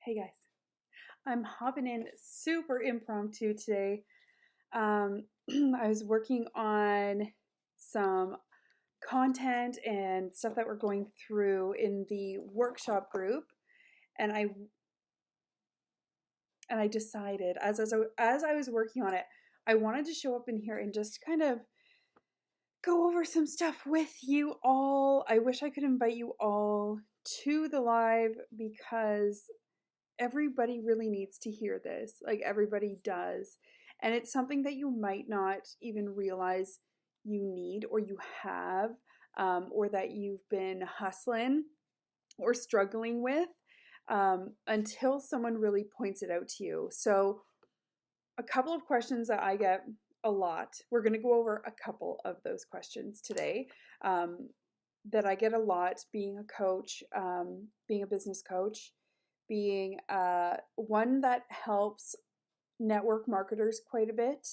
Hey guys, I'm hopping in super impromptu today. Um, I was working on some content and stuff that we're going through in the workshop group, and I decided as I was working on it, I wanted to show up in here and just kind of go over some stuff with you all. I wish I could invite you all to the live because everybody really needs to hear this. Like everybody does. And it's something that you might not even realize you need or you have, or that you've been hustling or struggling with until someone really points it out to you. So, a couple of questions that I get a lot. We're going to go over a couple of those questions today that I get a lot being a coach, being a business coach, being one that helps network marketers quite a bit,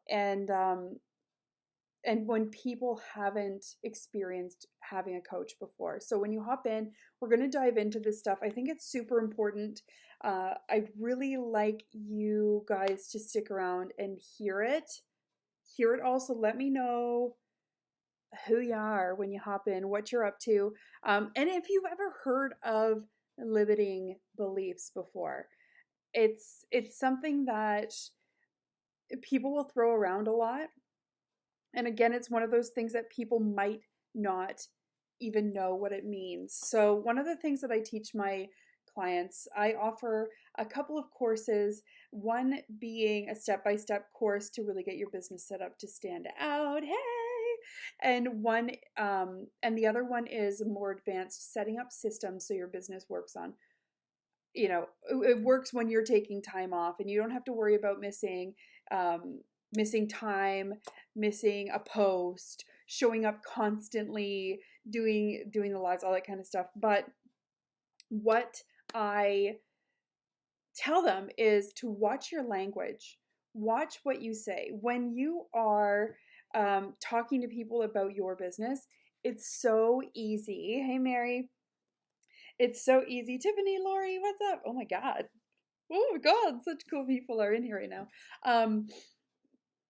and when people haven't experienced having a coach before. So when you hop in, we're going to dive into this stuff. I think it's super important. I'd really like you guys to stick around and hear it. Hear it also. Let me know who you are when you hop in, what you're up to, and if you've ever heard of limiting beliefs before. It's something that people will throw around a lot. And again, it's one of those things that people might not even know what it means. So, one of the things that I teach my clients, I offer a couple of courses, one being a step by step course to really get your business set up to stand out. Hey! And the other one is more advanced, setting up systems so your business works on, it works when you're taking time off and you don't have to worry about missing time, missing a post, showing up constantly, doing the lives, all that kind of stuff. But what I tell them is to watch your language, watch what you say when you are talking to people about your business. It's so easy. Hey Mary, it's so easy. Tiffany, Lori, what's up? Oh my god, oh my god, such cool people are in here right now.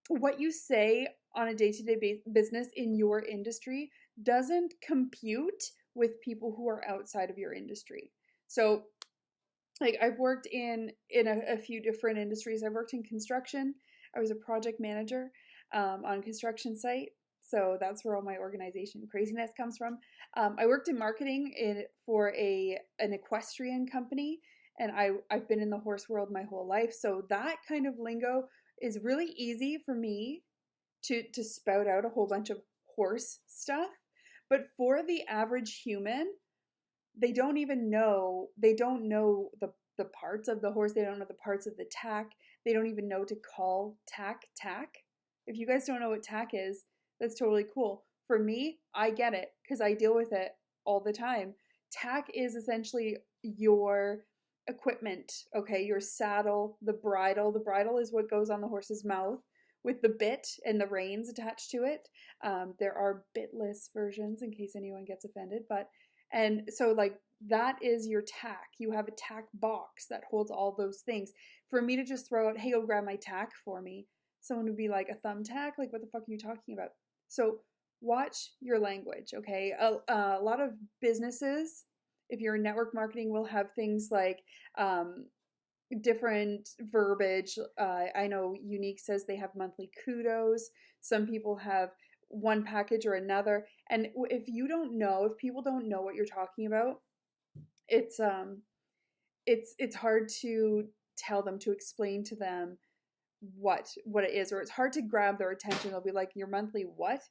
What you say on a day-to-day business in your industry doesn't compute with people who are outside of your industry. So like I've worked in a few different industries. I've worked in construction. I was a project manager on a construction site. So that's where all my organization craziness comes from. I worked in marketing for an equestrian company, and I've been in the horse world my whole life. So that kind of lingo is really easy for me to spout out a whole bunch of horse stuff. But for the average human, they don't know the parts of the horse. They don't know the parts of the tack. They don't even know to call tack. If you guys don't know what tack is, that's totally cool. For me, I get it because I deal with it all the time. Tack is essentially your equipment, okay? Your saddle, the bridle. The bridle is what goes on the horse's mouth with the bit and the reins attached to it. There are bitless versions in case anyone gets offended, but and so, like, that is your tack. You have a tack box that holds all those things. For me to just throw out, hey, go grab my tack for me, someone would be like, a thumbtack? Like, what the fuck are you talking about? So, watch your language, okay? A lot of businesses, if you're in network marketing, will have things like different verbiage. I know Unique says they have monthly kudos. Some people have one package or another. And if people don't know what you're talking about, it's it's hard to tell them, to explain to them what it is, or it's hard to grab their attention. They'll be like, your monthly what?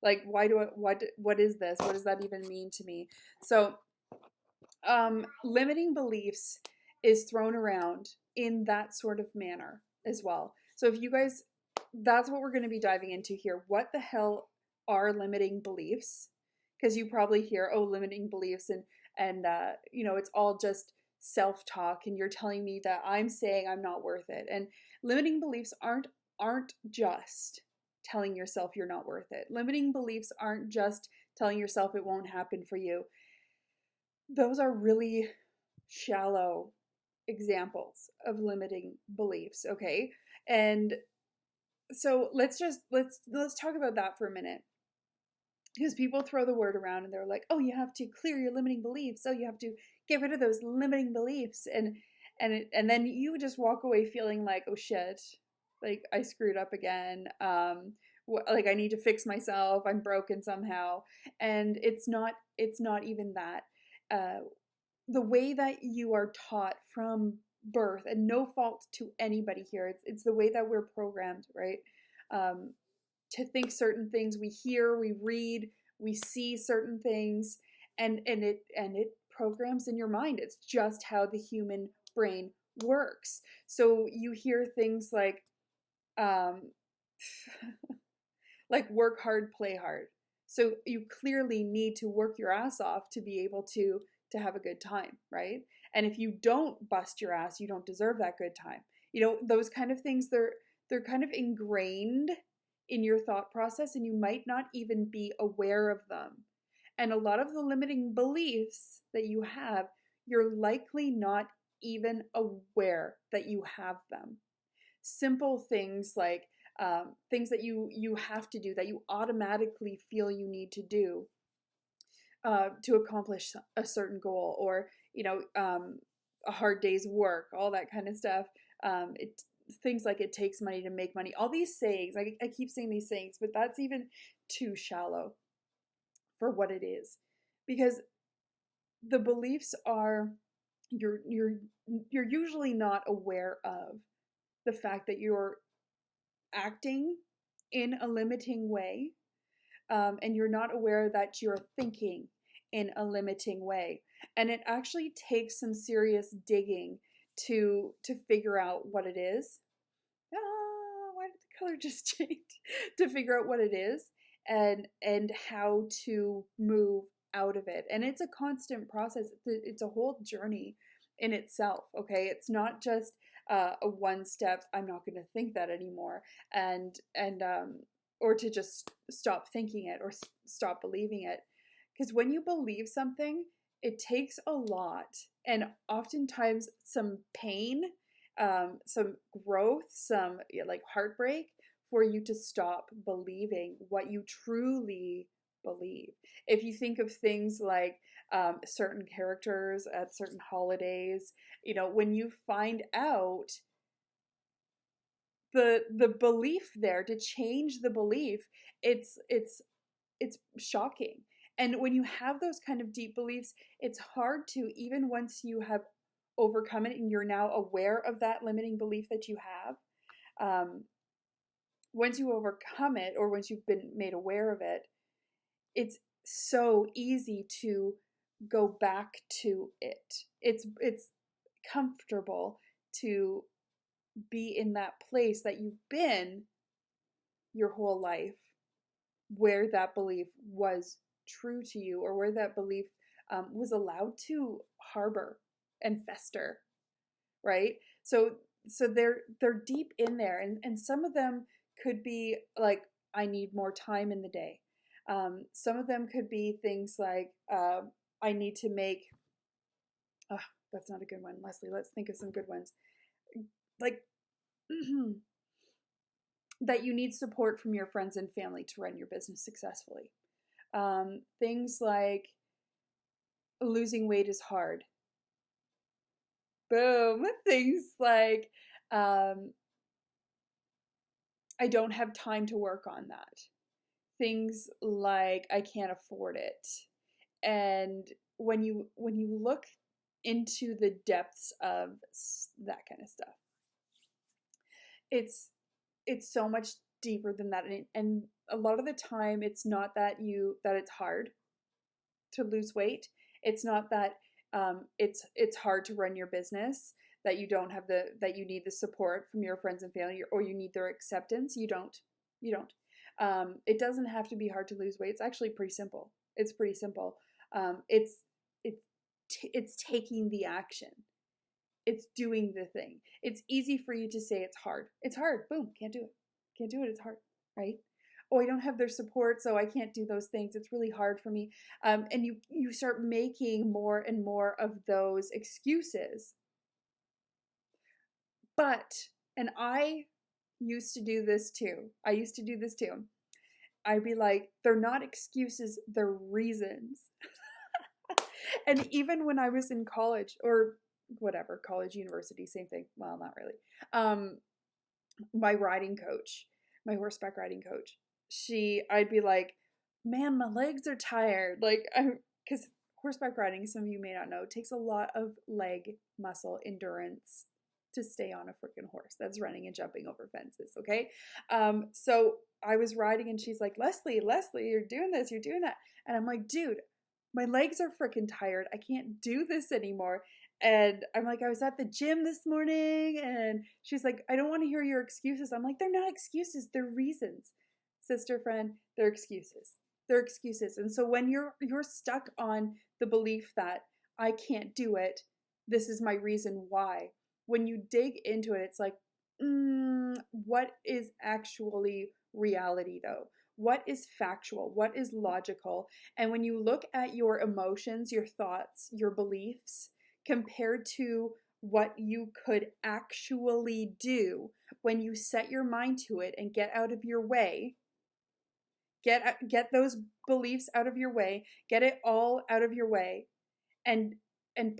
Like, what is this? What does that even mean to me? So limiting beliefs is thrown around in that sort of manner as well. So if you guys, that's what we're going to be diving into here. What the hell are limiting beliefs? Because you probably hear, oh, limiting beliefs, and it's all just self-talk, and you're telling me that I'm saying I'm not worth it. And limiting beliefs aren't just telling yourself you're not worth it. Limiting beliefs aren't just telling yourself it won't happen for you. Those are really shallow examples of limiting beliefs, okay? And so let's talk about that for a minute, because people throw the word around and they're like, "Oh, you have to clear your limiting beliefs. So you have to get rid of those limiting beliefs." And then you just walk away feeling like, "Oh shit, like I screwed up again. Like I need to fix myself. I'm broken somehow." And it's not even that. Uh, the way that you are taught from birth, and no fault to anybody here, it's the way that we're programmed, right? Um, to think certain things. We hear, we read, we see certain things, and it programs in your mind. It's just how the human brain works. So you hear things um, like work hard, play hard. So you clearly need to work your ass off to be able to have a good time, right? And if you don't bust your ass, you don't deserve that good time. Those kind of things, they're kind of ingrained in your thought process, and you might not even be aware of them. And a lot of the limiting beliefs that you have, you're likely not even aware that you have them. Simple things like things that you have to do, that you automatically feel you need to do to accomplish a certain goal, or a hard day's work, all that kind of stuff. It Things like it takes money to make money. All these sayings, I keep saying these sayings, but that's even too shallow for what it is, because the beliefs are, you're usually not aware of the fact that you're acting in a limiting way, and you're not aware that you're thinking in a limiting way. And it actually takes some serious digging to figure out what it is. Why did the color just change? To figure out what it is, and how to move out of it. And it's a constant process. It's a whole journey in itself. Okay, it's not just a one step. I'm not going to think that anymore, and or to just stop thinking it, or stop believing it. Because when you believe something, it takes a lot, and oftentimes some pain, some growth, some like heartbreak, for you to stop believing what you truly believe. If you think of things like certain characters at certain holidays, when you find out the belief there, to change the belief, it's shocking. And when you have those kind of deep beliefs, it's hard to, even once you have overcome it and you're now aware of that limiting belief that you have, once you overcome it, or once you've been made aware of it, it's so easy to go back to it. It's comfortable to be in that place that you've been your whole life, where that belief was true to you, or where that belief was allowed to harbor and fester, right? So they're deep in there, and some of them could be like, I need more time in the day. Some of them could be things like, I need to make. Oh, that's not a good one, Leslie. Let's think of some good ones. Like that you need support from your friends and family to run your business successfully. Things like losing weight is hard. Boom. Things like I don't have time to work on that. Things like I can't afford it. And when you look into the depths of that kind of stuff, it's so much deeper than that. And a lot of the time, it's not that it's hard to lose weight. It's not that it's hard to run your business, that you need the support from your friends and family, or you need their acceptance. You don't. It doesn't have to be hard to lose weight. It's actually pretty simple. It's pretty simple. It's it's it's taking the action. It's doing the thing. It's easy for you to say it's hard. It's hard. Boom. Can't do it. Can't do it. It's hard. Right? Oh, I don't have their support, so I can't do those things. It's really hard for me. And you start making more and more of those excuses And I used to do this too. I'd be like, they're not excuses, they're reasons. And even when I was in college or whatever, college, university, same thing. Well, not really. Um, my riding coach, my horseback riding coach, I'd be like, man, my legs are tired. Because horseback riding, some of you may not know, takes a lot of leg muscle endurance to stay on a freaking horse that's running and jumping over fences. Okay. So I was riding and she's like, Leslie, you're doing this, you're doing that. And I'm like, dude, my legs are freaking tired. I can't do this anymore. And I'm like, I was at the gym this morning, and she's like, I don't want to hear your excuses. I'm like, they're not excuses, they're reasons. Sister friend, they're excuses. They're excuses. And so when you're stuck on the belief that I can't do it, this is my reason why. When you dig into it, it's like, what is actually reality though? What is factual? What is logical? And when you look at your emotions, your thoughts, your beliefs, compared to what you could actually do when you set your mind to it and get out of your way, get those beliefs out of your way, get it all out of your way, and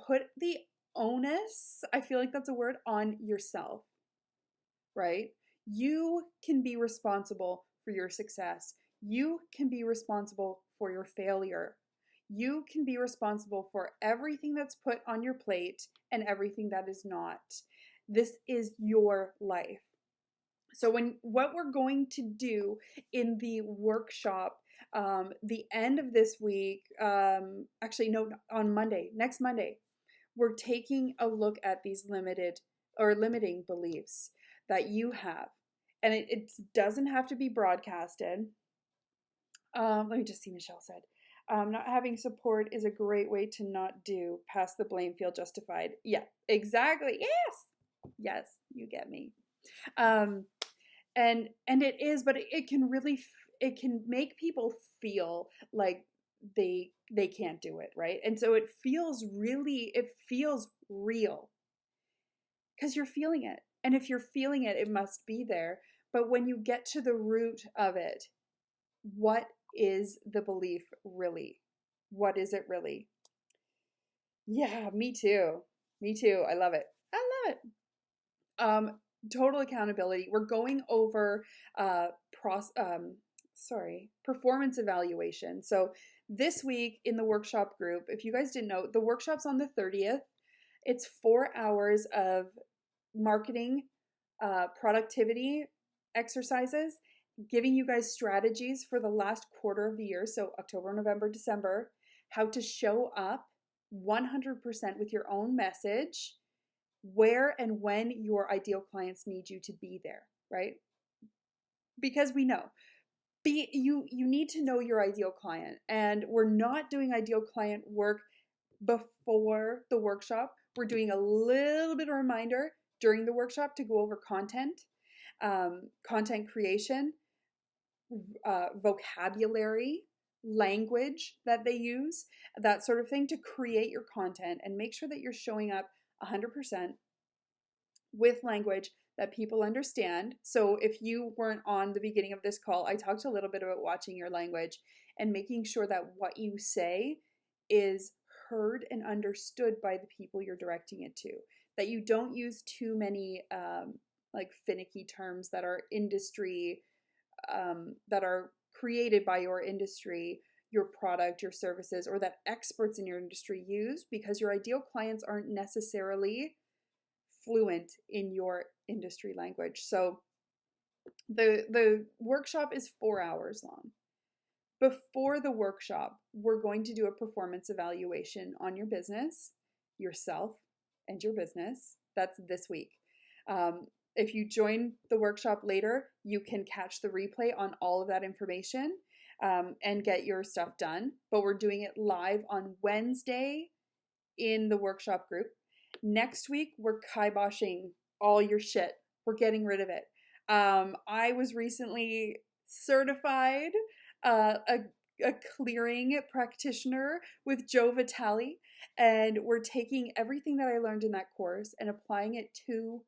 put the onus, I feel like that's a word, on yourself, right? You can be responsible for your success. You can be responsible for your failure. You can be responsible for everything that's put on your plate and everything that is not. This is your life. So what we're going to do in the workshop, the end of this week, actually no, on Monday, next Monday, we're taking a look at these limiting beliefs that you have. And it doesn't have to be broadcasted. Let me just see, Michelle said. Not having support is a great way to not do. Pass the blame, feel justified. Yeah, exactly. Yes. Yes, you get me. And it is, but it can really, it can make people feel like they can't do it, right? And so it feels real because you're feeling it. And if you're feeling it, it must be there. But when you get to the root of it, what is the belief really? What is it really? Yeah, me too. Me too. I love it. I love it. Total accountability. We're going over performance evaluation. So this week in the workshop group, if you guys didn't know, the workshop's on the 30th. It's 4 hours of marketing, productivity exercises, giving you guys strategies for the last quarter of the year, so October, November, December, how to show up 100% with your own message, where and when your ideal clients need you to be there, right? Because we know you need to know your ideal client, and we're not doing ideal client work before the workshop. We're doing a little bit of reminder during the workshop to go over content, content creation, vocabulary, language that they use, that sort of thing, to create your content and make sure that you're showing up 100% with language that people understand. So if you weren't on the beginning of this call, I talked a little bit about watching your language and making sure that what you say is heard and understood by the people you're directing it to. That you don't use too many like finicky terms that are industry, that are created by your industry, your product, your services, or that experts in your industry use, because your ideal clients aren't necessarily fluent in your industry language. So the workshop is 4 hours long. Before the workshop, we're going to do a performance evaluation on your business, yourself, and your business. That's this week. If you join the workshop later, you can catch the replay on all of that information, and get your stuff done. But we're doing it live on Wednesday in the workshop group. Next week, we're kiboshing all your shit. We're getting rid of it. I was recently certified a clearing practitioner with Joe Vitale, and we're taking everything that I learned in that course and applying it to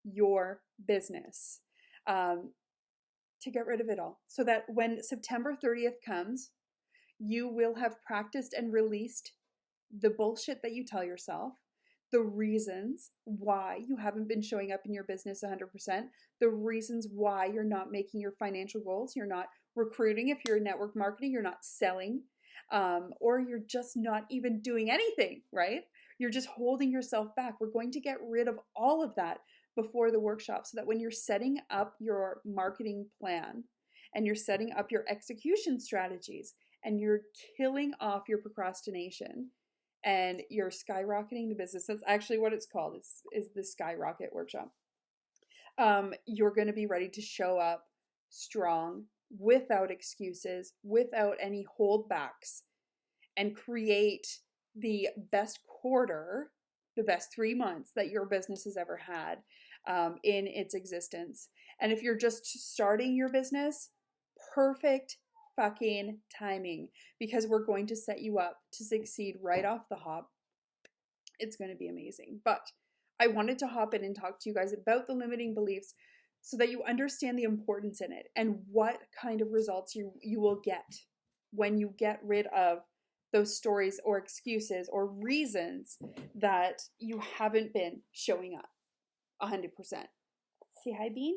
your business, to get rid of it all, so that when September 30th comes, you will have practiced and released the bullshit that you tell yourself, the reasons why you haven't been showing up in your business 100%, the reasons why you're not making your financial goals, you're not recruiting, if you're in network marketing, you're not selling, or you're just not even doing anything, right? You're just holding yourself back. We're going to get rid of all of that before the workshop, so that when you're setting up your marketing plan and you're setting up your execution strategies and you're killing off your procrastination and you're skyrocketing the business, that's actually what it's called, is the Skyrocket Workshop. You're going to be ready to show up strong, without excuses, without any holdbacks, and create the best quarter, the best 3 months that your business has ever had, in its existence. And if you're just starting your business, perfect fucking timing, because we're going to set you up to succeed right off the hop. It's going to be amazing. But I wanted to hop in and talk to you guys about the limiting beliefs, so that you understand the importance in it and what kind of results you will get when you get rid of those stories or excuses or reasons that you haven't been showing up 100%. Say hi, Bean.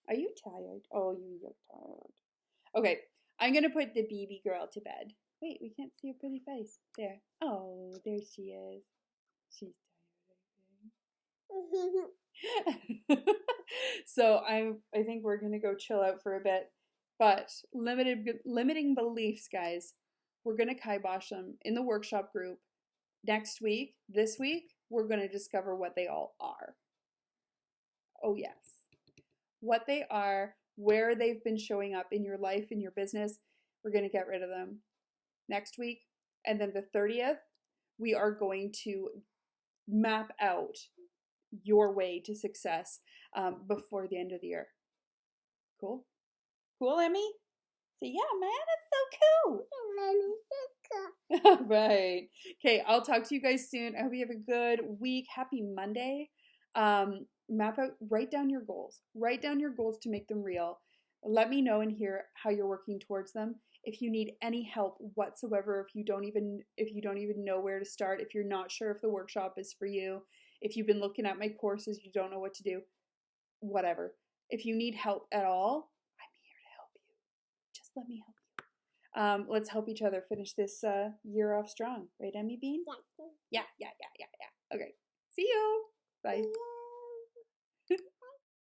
Are you tired? Oh, you look tired. Okay, I'm going to put the baby girl to bed. Wait, we can't see her pretty face. There. Oh, there she is. She's tired. So I think we're going to go chill out for a bit. But limiting beliefs, guys, we're going to kibosh them in the workshop group. Next week, this week, we're going to discover what they all are. Oh, yes. What they are, where they've been showing up in your life, in your business. We're going to get rid of them next week. And then the 30th, we are going to map out your way to success, before the end of the year. Cool? Cool, Emmy? Say, yeah, man, it's so cool. Right. Okay, I'll talk to you guys soon. I hope you have a good week. Happy Monday. Map out, write down your goals. Write down your goals to make them real. Let me know and hear how you're working towards them. If you need any help whatsoever, if you don't even know where to start, if you're not sure if the workshop is for you, if you've been looking at my courses, you don't know what to do, whatever. If you need help at all, I'm here to help you. Just let me help you. Let's help each other finish this year off strong. Right, Emmy Bean? Yeah. Yeah. Okay. See you. Bye.